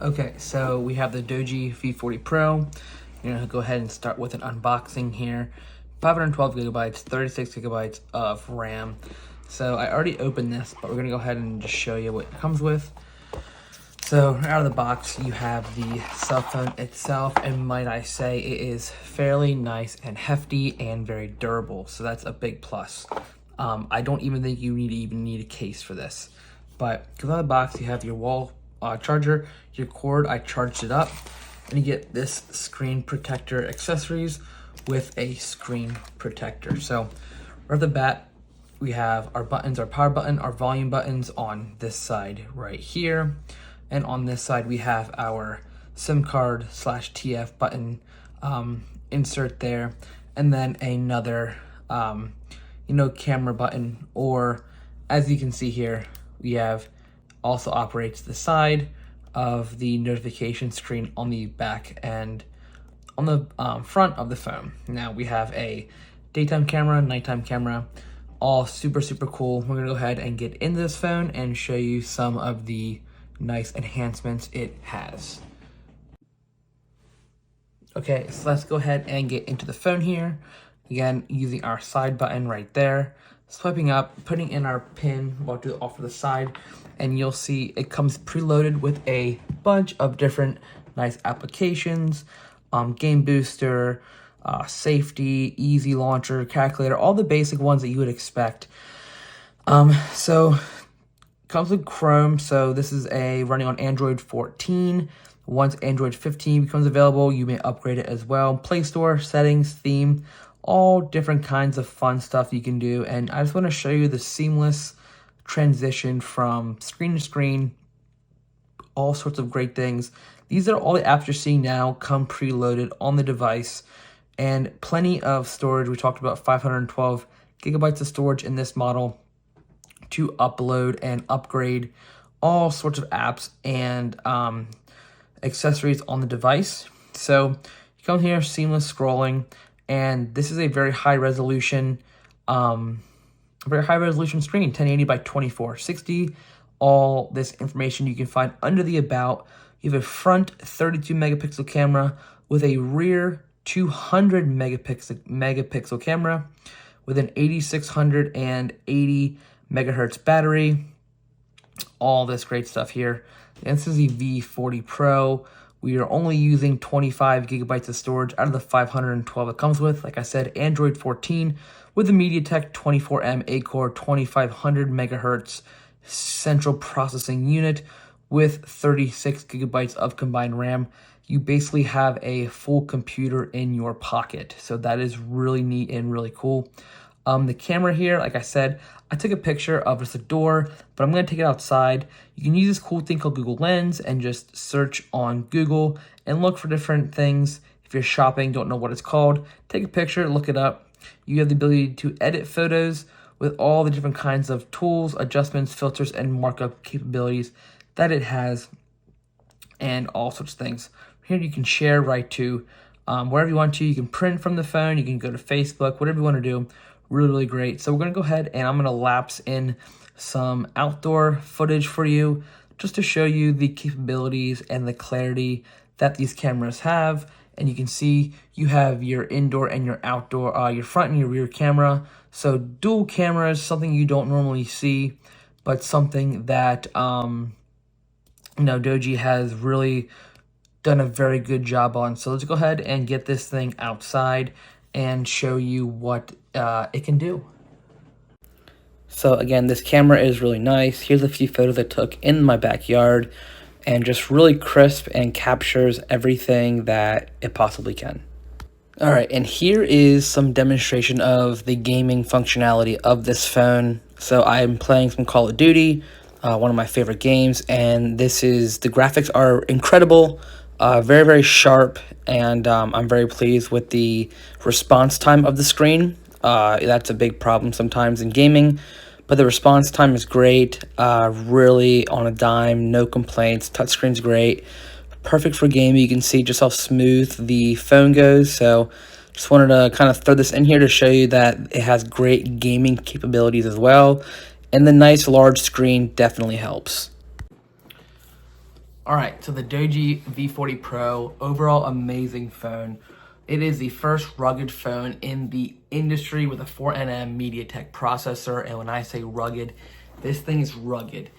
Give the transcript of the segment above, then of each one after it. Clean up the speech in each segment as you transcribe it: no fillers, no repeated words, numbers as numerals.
Okay, so we have the DOOGEE V40 Pro. You're gonna go ahead and start with an unboxing here. 512 gigabytes, 36 gigabytes of RAM. So I already opened this, but we're gonna go ahead and just show you what it comes with. So out of the box, you have the cell phone itself, and might I say, it is fairly nice and hefty and very durable. So that's a big plus. I don't even think you need a case for this. But out of the box, you have your wall charger, your cord. I charged it up, and you get this screen protector accessories with a screen protector. So right off the bat, we have our buttons, our power button, our volume buttons on this side right here. And on this side, we have our SIM card / TF button insert there. And then another, camera button, or as you can see here, we have also operates the side of the notification screen on the back and on the front of the phone. Now we have a daytime camera, nighttime camera, all super cool. We're gonna go ahead and get into this phone and show you some of the nice enhancements it has. Okay, so let's go ahead and get into the phone here. Again, using our side button right there, swiping up, putting in our pin, we'll do it off to the side, and you'll see it comes preloaded with a bunch of different nice applications, game booster, safety, easy launcher, calculator, all the basic ones that you would expect. So comes with Chrome, so this is running on Android 14. Once Android 15 becomes available, you may upgrade it as well. Play Store, settings, theme, all different kinds of fun stuff you can do. And I just want to show you the seamless transition from screen to screen, all sorts of great things. These are all the apps you're seeing now come preloaded on the device, and plenty of storage. We talked about 512 gigabytes of storage in this model to upload and upgrade all sorts of apps and accessories on the device. So you come here, seamless scrolling, and this is a very high resolution screen, 1080 by 2460. All this information you can find under the about. You have a front 32 megapixel camera with a rear 200 megapixel camera with an 8680 megahertz battery. All this great stuff here. And this is the V40 Pro. We are only using 25 gigabytes of storage out of the 512 it comes with. Like I said, Android 14 with the MediaTek 24M 8-core 2500 megahertz central processing unit with 36 gigabytes of combined RAM. You basically have a full computer in your pocket. So that is really neat and really cool. The camera here, like I said, I took a picture of just a door, but I'm going to take it outside. You can use this cool thing called Google Lens and just search on Google and look for different things. If you're shopping, don't know what it's called, take a picture, look it up. You have the ability to edit photos with all the different kinds of tools, adjustments, filters, and markup capabilities that it has, and all sorts of things. Here you can share right to wherever you want to. You can print from the phone, you can go to Facebook, whatever you want to do. Really great. So we're going to go ahead and I'm going to lapse in some outdoor footage for you just to show you the capabilities and the clarity that these cameras have. And you can see you have your indoor and your outdoor, your front and your rear camera. So dual cameras, something you don't normally see, but something that DOOGEE has really done a very good job on. So let's go ahead and get this thing outside and show you what it can do. So again, this camera is really nice. Here's a few photos I took in my backyard, and just really crisp and captures everything that it possibly can. All right, and here is some demonstration of the gaming functionality of this phone. So I'm playing some Call of Duty, one of my favorite games, and the graphics are incredible. Very sharp, and I'm very pleased with the response time of the screen. That's a big problem sometimes in gaming, but the response time is great. Really on a dime, no complaints. Touchscreen's great, perfect for gaming. You can see just how smooth the phone goes. So just wanted to kind of throw this in here to show you that it has great gaming capabilities as well, and the nice large screen definitely helps. All right, so the DOOGEE V40 Pro, overall amazing phone. It is the first rugged phone in the industry with a 4nm MediaTek processor, and when I say rugged, this thing is rugged.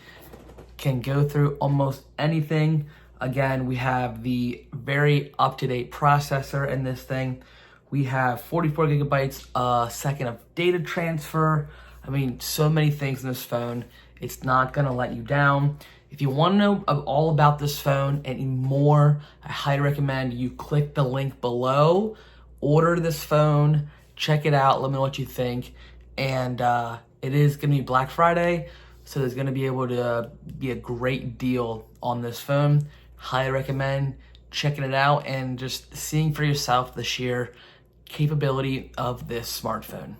Can go through almost anything. Again, we have the very up-to-date processor in this thing. We have 44 gigabytes a second of data transfer. I mean, so many things in this phone. It's not gonna let you down. If you want to know all about this phone and more, I highly recommend you click the link below, order this phone, check it out, let me know what you think. And it is going to be Black Friday, so there's going to be able to be a great deal on this phone. Highly recommend checking it out and just seeing for yourself the sheer capability of this smartphone.